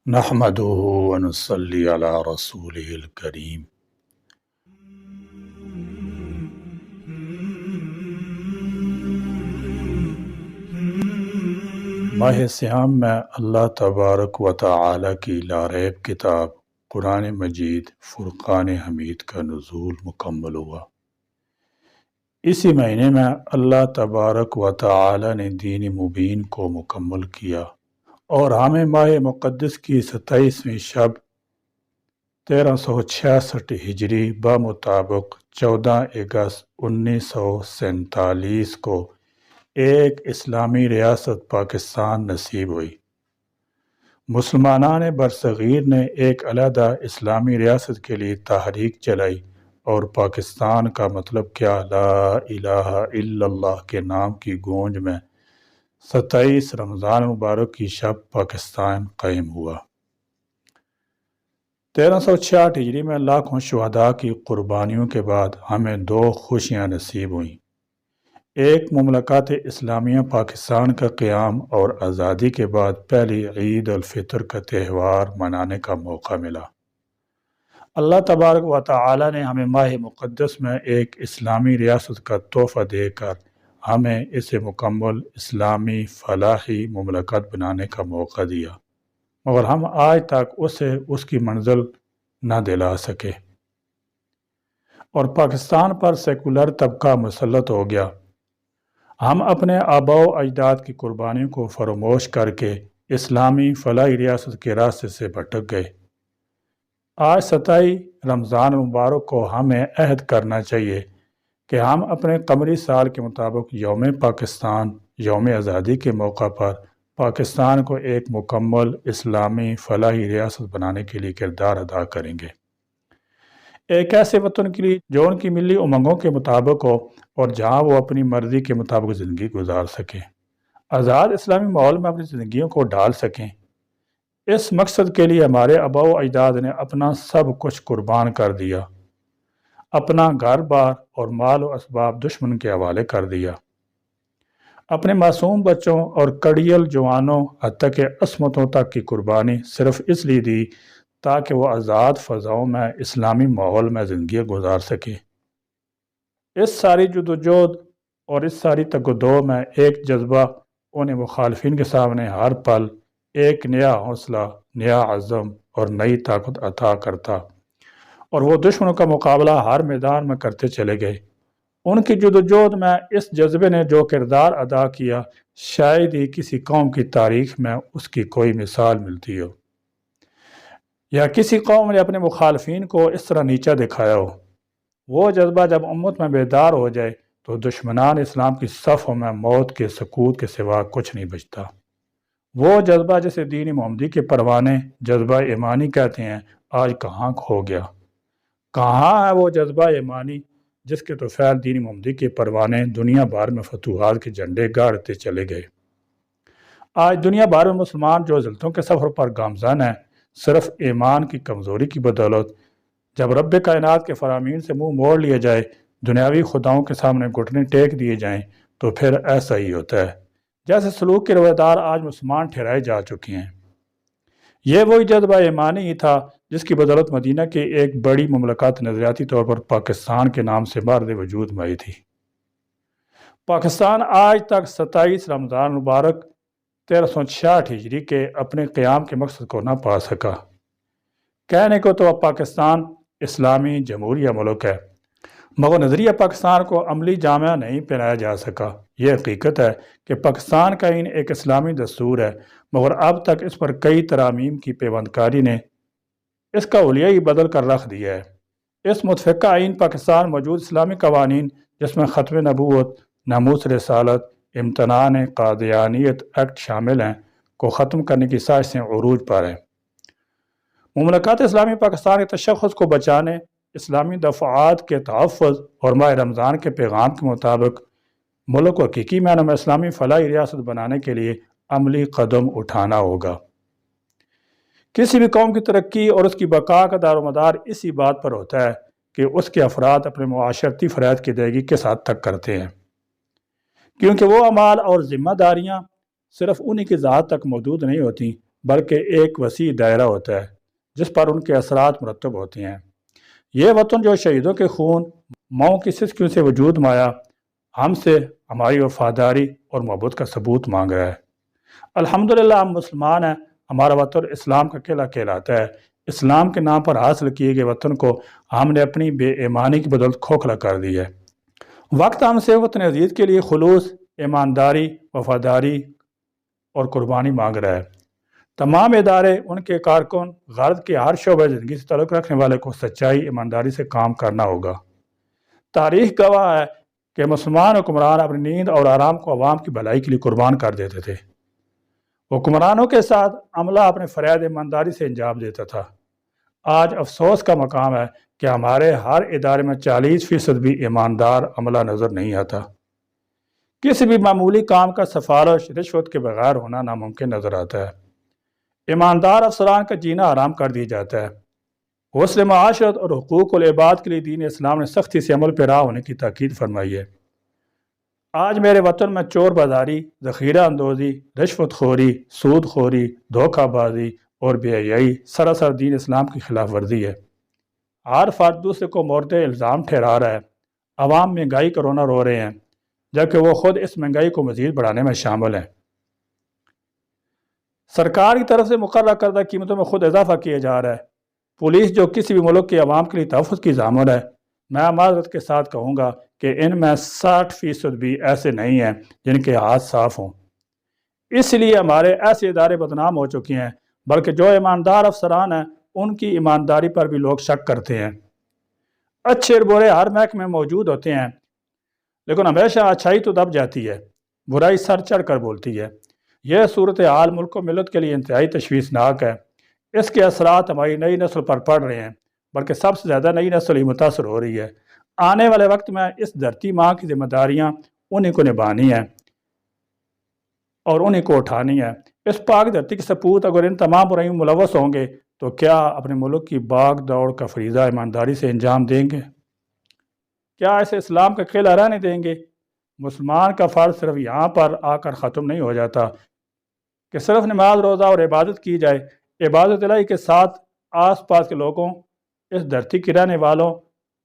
نحمده ونصلي على رسوله الكريم۔ ماہ سیام میں اللہ تبارک و تعالی کی لاریب کتاب قرآن مجید فرقان حمید کا نزول مکمل ہوا۔ اسی مہینے میں اللہ تبارک و تعالی نے دین مبین کو مکمل کیا اور ہمیں ماہ مقدس کی 27ویں شب 1366 ہجری بمطابق 14 اگست 1947 کو ایک اسلامی ریاست پاکستان نصیب ہوئی۔ مسلمانان برصغیر نے ایک علیحدہ اسلامی ریاست کے لیے تحریک چلائی اور پاکستان کا مطلب کیا لا الہ الا اللہ کے نام کی گونج میں 27 رمضان مبارک کی شب پاکستان قائم ہوا۔ 1366 ہجری میں لاکھوں شہداء کی قربانیوں کے بعد ہمیں دو خوشیاں نصیب ہوئیں۔ ایک مملکت اسلامیہ پاکستان کا قیام اور آزادی کے بعد پہلی عید الفطر کا تہوار منانے کا موقع ملا۔ اللہ تبارک و تعالی نے ہمیں ماہ مقدس میں ایک اسلامی ریاست کا تحفہ دے کر ہمیں اسے مکمل اسلامی فلاحی مملکت بنانے کا موقع دیا، مگر ہم آج تک اسے اس کی منزل نہ دلا سکے اور پاکستان پر سیکولر طبقہ مسلط ہو گیا۔ ہم اپنے آباء و اجداد کی قربانیوں کو فراموش کر کے اسلامی فلاحی ریاست کے راستے سے بھٹک گئے۔ آج 27 رمضان مبارک کو ہمیں عہد کرنا چاہیے کہ ہم اپنے قمری سال کے مطابق یوم پاکستان، یوم آزادی کے موقع پر پاکستان کو ایک مکمل اسلامی فلاحی ریاست بنانے کے لیے کردار ادا کریں گے۔ ایک ایسے وطن کے لیے جو ان کی ملی امنگوں کے مطابق ہو اور جہاں وہ اپنی مرضی کے مطابق زندگی گزار سکیں، آزاد اسلامی ماحول میں اپنی زندگیوں کو ڈال سکیں۔ اس مقصد کے لیے ہمارے آباء و اجداد نے اپنا سب کچھ قربان کر دیا، اپنا گھر بار اور مال و اسباب دشمن کے حوالے کر دیا، اپنے معصوم بچوں اور کڑیل جوانوں حتیٰ کہ عصمتوں تک کی قربانی صرف اس لیے دی تاکہ وہ آزاد فضاؤں میں اسلامی ماحول میں زندگی گزار سکیں۔ اس ساری جدوجہد اور اس ساری تگودو میں ایک جذبہ انہیں مخالفین کے سامنے ہر پل ایک نیا حوصلہ، نیا عزم اور نئی طاقت عطا کرتا اور وہ دشمنوں کا مقابلہ ہر میدان میں کرتے چلے گئے۔ ان کی جدوجہد میں اس جذبے نے جو کردار ادا کیا، شاید ہی کسی قوم کی تاریخ میں اس کی کوئی مثال ملتی ہو، یا کسی قوم نے اپنے مخالفین کو اس طرح نیچا دکھایا ہو۔ وہ جذبہ جب امت میں بیدار ہو جائے تو دشمنان اسلام کی صفوں میں موت کے سکوت کے سوا کچھ نہیں بچتا۔ وہ جذبہ جسے دین محمدی کے پروانے جذبہ ایمانی کہتے ہیں، آج کہاں کھو گیا؟ کہاں ہے وہ جذبہ ایمانی جس کے طفیل دین محمدی کے پروانے دنیا بھر میں فتوحات کے جھنڈے گاڑتے چلے گئے؟ آج دنیا بھر میں مسلمان جو ذلتوں کے سفر پر گامزن ہیں، صرف ایمان کی کمزوری کی بدولت جب رب کائنات کے فرامین سے منہ موڑ لیا جائے، دنیاوی خداؤں کے سامنے گھٹنے ٹیک دیے جائیں، تو پھر ایسا ہی ہوتا ہے جیسے سلوک کے رویدار آج مسلمان ٹھہرائے جا چکے ہیں۔ یہ وہی جذبہ ایمانی ہی تھا جس کی بدولت مدینہ کے ایک بڑی مملکت نظریاتی طور پر پاکستان کے نام سے مرد وجود میں آئی تھی۔ پاکستان آج تک 27 رمضان مبارک 1366 ہجری کے اپنے قیام کے مقصد کو نہ پا سکا۔ کہنے کو تو اب پاکستان اسلامی جمہوریہ ملک ہے، مگر نظریہ پاکستان کو عملی جامہ نہیں پہنایا جا سکا۔ یہ حقیقت ہے کہ پاکستان کا آئین ایک اسلامی دستور ہے، مگر اب تک اس پر کئی ترامیم کی پیوند کاری نے اس کا حلیہ ہی بدل کر رکھ دیا ہے۔ اس متفقہ آئین پاکستان موجود اسلامی قوانین جس میں ختم نبوت، ناموس رسالت، امتنان قادیانیت ایکٹ شامل ہیں کو ختم کرنے کی سازشیں عروج پر ہیں۔ مملکت اسلامی پاکستان کے تشخص کو بچانے، اسلامی دفعات کے تحفظ اور ماہ رمضان کے پیغام کے مطابق ملک کو حقیقی معنوں میں اسلامی فلاحی ریاست بنانے کے لیے عملی قدم اٹھانا ہوگا۔ کسی بھی قوم کی ترقی اور اس کی بقا کا دار و مدار اسی بات پر ہوتا ہے کہ اس کے افراد اپنے معاشرتی فرائض کی ادائیگی کس حد تک کرتے ہیں، کیونکہ وہ اعمال اور ذمہ داریاں صرف انہی کی ذات تک محدود نہیں ہوتی بلکہ ایک وسیع دائرہ ہوتا ہے جس پر ان کے اثرات مرتب ہوتے ہیں۔ یہ وطن جو شہیدوں کے خون، ماؤں کی سسکیوں سے وجود میں آیا، ہم سے ہماری وفاداری اور محبت کا ثبوت مانگ رہا ہے۔ الحمدللہ ہم مسلمان ہیں، ہمارا وطن اسلام کا قلعہ کہلاتا ہے۔ اسلام کے نام پر حاصل کیے گئے وطن کو ہم نے اپنی بے ایمانی کی بدولت کھوکھلا کر دیا ہے۔ وقت ہم سے وطن عزیز کے لیے خلوص، ایمانداری، وفاداری اور قربانی مانگ رہا ہے۔ تمام ادارے، ان کے کارکن، غرض کے ہر شعبہ زندگی سے تعلق رکھنے والے کو سچائی، ایمانداری سے کام کرنا ہوگا۔ تاریخ گواہ ہے کہ مسلمان حکمران اپنی نیند اور آرام کو عوام کی بھلائی کے لیے قربان کر دیتے تھے۔ حکمرانوں کے ساتھ عملہ اپنے فرائض ایمانداری سے انجام دیتا تھا۔ آج افسوس کا مقام ہے کہ ہمارے ہر ادارے میں 40% بھی ایماندار عملہ نظر نہیں آتا۔ کسی بھی معمولی کام کا سفارش رشوت کے بغیر ہونا ناممکن نظر آتا ہے۔ ایماندار افسران کا جینا حرام کر دیا جاتا ہے۔ حسن معاشرت اور حقوق العباد کے لیے دین اسلام نے سختی سے عمل پیرا ہونے کی تاکید فرمائی ہے۔ آج میرے وطن میں چور بازاری، ذخیرہ اندوزی، رشوت خوری، سود خوری، دھوکہ بازی اور بے حیائی سراسر دین اسلام کی خلاف ورزی ہے۔ ہر فرد دوسرے کو مورد الزام ٹھہرا رہا ہے۔ عوام مہنگائی کا رونا رو رہے ہیں جبکہ وہ خود اس مہنگائی کو مزید بڑھانے میں شامل ہیں۔ سرکار کی طرف سے مقررہ کردہ قیمتوں میں خود اضافہ کیا جا رہا ہے۔ پولیس جو کسی بھی ملک کے عوام کے لیے تحفظ کی ضامن ہے، میں معذرت کے ساتھ کہوں گا کہ ان میں 60% بھی ایسے نہیں ہیں جن کے ہاتھ صاف ہوں۔ اس لیے ہمارے ایسے ادارے بدنام ہو چکے ہیں، بلکہ جو ایماندار افسران ہیں ان کی ایمانداری پر بھی لوگ شک کرتے ہیں۔ اچھے اور برے ہر محکمے میں موجود ہوتے ہیں، لیکن ہمیشہ اچھائی تو دب جاتی ہے، برائی سر چڑھ کر بولتی ہے۔ یہ صورتحال ملک و ملت کے لیے انتہائی تشویشناک ہے۔ اس کے اثرات ہماری نئی نسل پر پڑ رہے ہیں، بلکہ سب سے زیادہ نئی نسل ہی متاثر ہو رہی ہے۔ آنے والے وقت میں اس دھرتی ماں کی ذمہ داریاں انہیں کو نبھانی ہیں اور انہیں کو اٹھانی ہے۔ اس پاک دھرتی کے سپوت اگر ان تمام برائیوں میں ملوث ہوں گے تو کیا اپنے ملک کی باغ دوڑ کا فریضہ ایمانداری سے انجام دیں گے؟ کیا اسے اسلام کا قلعہ رہنے دیں گے؟ مسلمان کا فرض صرف یہاں پر آ کر ختم نہیں ہو جاتا کہ صرف نماز، روزہ اور عبادت کی جائے۔ عبادت الہی کے ساتھ آس پاس کے لوگوں، اس دھرتی کے رہنے والوں،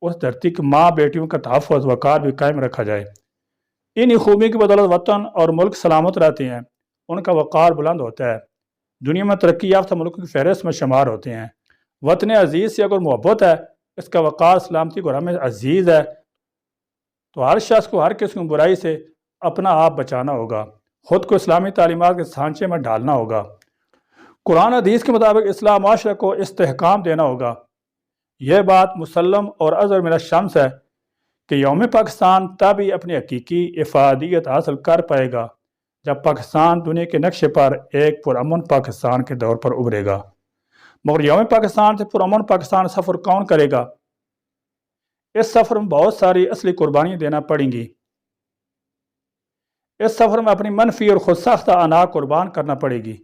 اس دھرتی کی ماں بیٹیوں کا تحفظ، وقار بھی قائم رکھا جائے۔ ان خوبی کی بدولت وطن اور ملک سلامت رہتے ہیں، ان کا وقار بلند ہوتا ہے، دنیا میں ترقی یافتہ ملکوں کی فہرست میں شمار ہوتے ہیں۔ وطن عزیز سے اگر محبت ہے، اس کا وقار، سلامتی کو ہمیں عزیز ہے، تو ہر شخص کو ہر قسم کی برائی سے اپنا آپ بچانا ہوگا، خود کو اسلامی تعلیمات کے سانچے میں ڈالنا ہوگا۔ قرآن حدیث کے مطابق اصلاح معاشرہ کو استحکام دینا ہوگا۔ یہ بات مسلم اور اظہر من الشمس ہے کہ یوم پاکستان تب ہی اپنی حقیقی افادیت حاصل کر پائے گا جب پاکستان دنیا کے نقشے پر ایک پرامن پاکستان کے دور پر ابھرے گا۔ مگر یوم پاکستان سے پرامن پاکستان سفر کون کرے گا؟ اس سفر میں بہت ساری اصلی قربانیاں دینا پڑیں گی۔ اس سفر میں اپنی منفی اور خود ساختہ انا قربان کرنا پڑے گی۔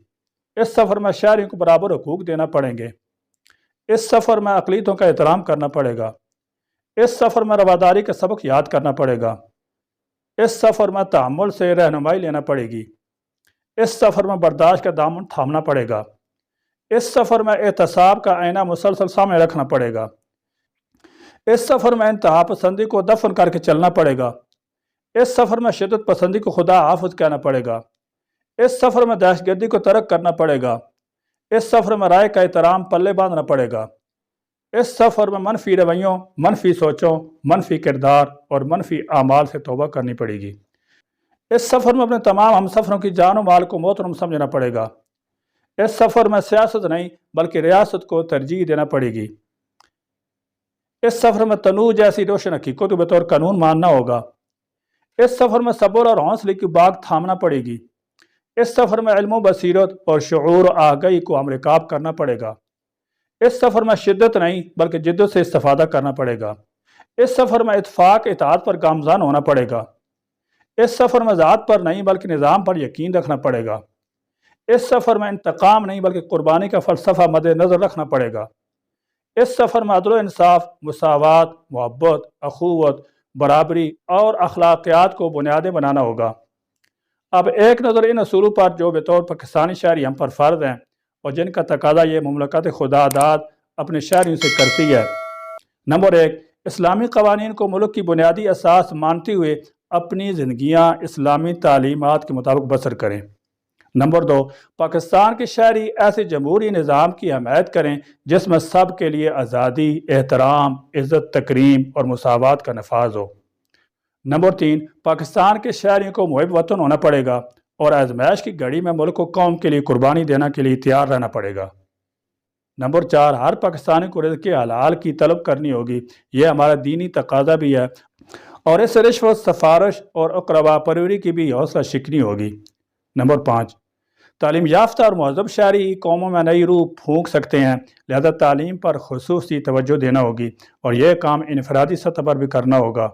اس سفر میں شہریوں کو برابر حقوق دینا پڑیں گے۔ اس سفر میں اقلیتوں کا احترام کرنا پڑے گا۔ اس سفر میں رواداری کا سبق یاد کرنا پڑے گا۔ اس سفر میں تحمل سے رہنمائی لینا پڑے گی۔ اس سفر میں برداشت کا دامن تھامنا پڑے گا۔ اس سفر میں احتساب کا آئینہ مسلسل سامنے رکھنا پڑے گا۔ اس سفر میں انتہا پسندی کو دفن کر کے چلنا پڑے گا۔ اس سفر میں شدت پسندی کو خدا حافظ کہنا پڑے گا۔ اس سفر میں دہشت گردی کو ترک کرنا پڑے گا۔ اس سفر میں رائے کا احترام پلے باندھنا پڑے گا۔ اس سفر میں منفی رویوں، منفی سوچوں، منفی کردار اور منفی اعمال سے توبہ کرنی پڑے گی۔ اس سفر میں اپنے تمام ہم سفروں کی جان و مال کو محترم سمجھنا پڑے گا۔ اس سفر میں سیاست نہیں بلکہ ریاست کو ترجیح دینا پڑے گی۔ اس سفر میں تنوع جیسی روشن حقیقت کو بطور قانون ماننا ہوگا۔ اس سفر میں صبر اور حوصلے کی باغ تھامنا پڑے گی۔ اس سفر میں علم و بصیرت اور شعور و آگاہی کو ہم رکاب کرنا پڑے گا۔ اس سفر میں شدت نہیں بلکہ جدت سے استفادہ کرنا پڑے گا۔ اس سفر میں اتفاق اتحاد پر گامزن ہونا پڑے گا۔ اس سفر میں ذات پر نہیں بلکہ نظام پر یقین رکھنا پڑے گا۔ اس سفر میں انتقام نہیں بلکہ قربانی کا فلسفہ مد نظر رکھنا پڑے گا۔ اس سفر میں عدل و انصاف، مساوات، محبت، اخوت، برابری اور اخلاقیات کو بنیادیں بنانا ہوگا۔ اب ایک نظر ان اصولوں پر جو بطور پاکستانی شہری ہم پر فرض ہیں، اور جن کا تقاضا یہ مملکت خدا داد اپنے شہریوں سے کرتی ہے۔ نمبر 1، اسلامی قوانین کو ملک کی بنیادی اساس مانتے ہوئے اپنی زندگیاں اسلامی تعلیمات کے مطابق بسر کریں۔ نمبر 2، پاکستان کے شہری ایسے جمہوری نظام کی حمایت کریں جس میں سب کے لیے آزادی، احترام، عزت، تکریم اور مساوات کا نفاذ ہو۔ نمبر 3، پاکستان کے شہریوں کو محب وطن ہونا پڑے گا اور آزمائش کی گھڑی میں ملک و قوم کے لیے قربانی دینے کے لیے تیار رہنا پڑے گا۔ نمبر 4، ہر پاکستانی کو رزق حلال کی طلب کرنی ہوگی، یہ ہمارا دینی تقاضا بھی ہے، اور اس رشوت، سفارش اور اقربا پروری کی بھی حوصلہ شکنی ہوگی۔ نمبر 5، تعلیم یافتہ اور مہذب شہری قوموں میں نئی روح پھونک سکتے ہیں، لہذا تعلیم پر خصوصی توجہ دینا ہوگی اور یہ کام انفرادی سطح پر بھی کرنا ہوگا۔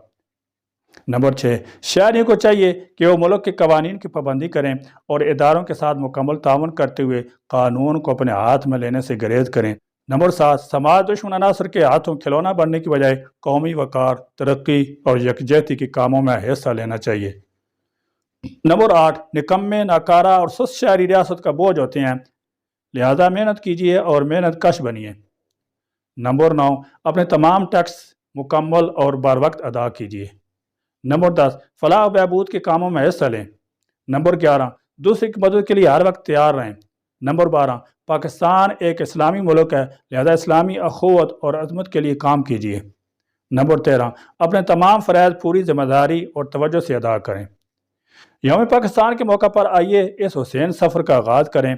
نمبر 6، شہریوں کو چاہیے کہ وہ ملک کے قوانین کی پابندی کریں اور اداروں کے ساتھ مکمل تعاون کرتے ہوئے قانون کو اپنے ہاتھ میں لینے سے گریز کریں۔ نمبر 7، سماج دشمن عناصر کے ہاتھوں کھلونا بننے کی بجائے قومی وقار، ترقی اور یکجہتی کے کاموں میں حصہ لینا چاہیے۔ نمبر 8، نکمے، ناکارہ اور سست شہری ریاست کا بوجھ ہوتے ہیں، لہذا محنت کیجیے اور محنت کش بنیے۔ نمبر 9، اپنے تمام ٹیکس مکمل اور بر وقت ادا کیجیے۔ نمبر 10، فلاح و بہبود کے کاموں میں حصہ لیں۔ نمبر 11، دوسرے کی مدد کے لیے ہر وقت تیار رہیں۔ نمبر 12، پاکستان ایک اسلامی ملک ہے، لہذا اسلامی اخوت اور عظمت کے لیے کام کیجیے۔ نمبر 13، اپنے تمام فرائض پوری ذمہ داری اور توجہ سے ادا کریں۔ یوم پاکستان کے موقع پر آئیے اس حسین سفر کا آغاز کریں۔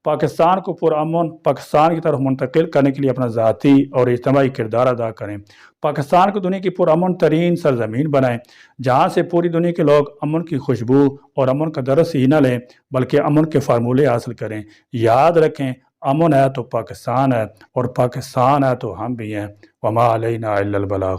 پاکستان کو پرامن پاکستان کی طرف منتقل کرنے کے لیے اپنا ذاتی اور اجتماعی کردار ادا کریں۔ پاکستان کو دنیا کی پرامن ترین سرزمین بنائیں، جہاں سے پوری دنیا کے لوگ امن کی خوشبو اور امن کا درس ہی نہ لیں بلکہ امن کے فارمولے حاصل کریں۔ یاد رکھیں، امن ہے تو پاکستان ہے، اور پاکستان ہے تو ہم بھی ہیں۔ وما علینا الا البلاغ۔